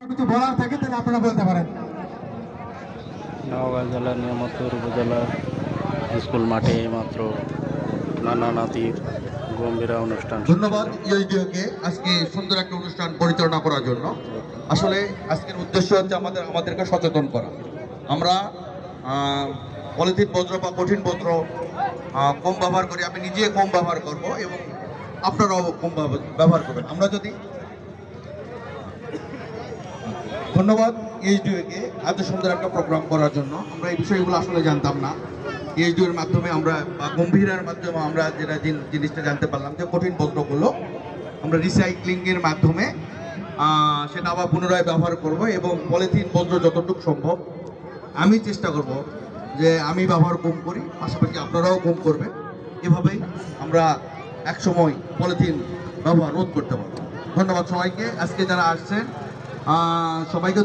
কিছু বলার থাকে তাহলে আপনারা বলতে পারেন। নওগাঁ জেলার নিয়ামতপুর উপজেলার স্কুল মাঠে মাত্র নানা নাতির গম্ভীরা অনুষ্ঠান ধন্যবাদ ইউএসডিওকে আজকে সুন্দর একটা অনুষ্ঠান পরিচালনা করার জন্য। আসলে আজকের উদ্দেশ্য হচ্ছে আমাদেরকে সচেতন করা। আমরা পলিথিন বজ্র বা কঠিন বজ্র কম ব্যবহার করি। আমি নিজে কম ব্যবহার করব এবং আপনারাও কম ব্যবহার করবেন। আমরা যদি ধন্যবাদ ইউএসডিওকে এত সুন্দর একটা প্রোগ্রাম করার জন্য। আমরা এই বিষয়গুলো আসলে জানতাম না। ইউএসডিওর মাধ্যমে আমরা বা গম্ভীরার মাধ্যমে আমরা যেটা জিনিসটা জানতে পারলাম যে কঠিন বজ্রগুলো আমরা রিসাইক্লিংয়ের মাধ্যমে সেটা আবার পুনরায় ব্যবহার করব এবং পলিথিন বজ্র যতটুকু সম্ভব আমি চেষ্টা করব যে আমি ব্যবহার কম করি, পাশাপাশি আপনারাও কম করবেন। এভাবেই আমরা একসময় পলিথিন ব্যবহার রোধ করতে পারব। ধন্যবাদ সবাইকে, আজকে যারা আসছেন সবাইকে।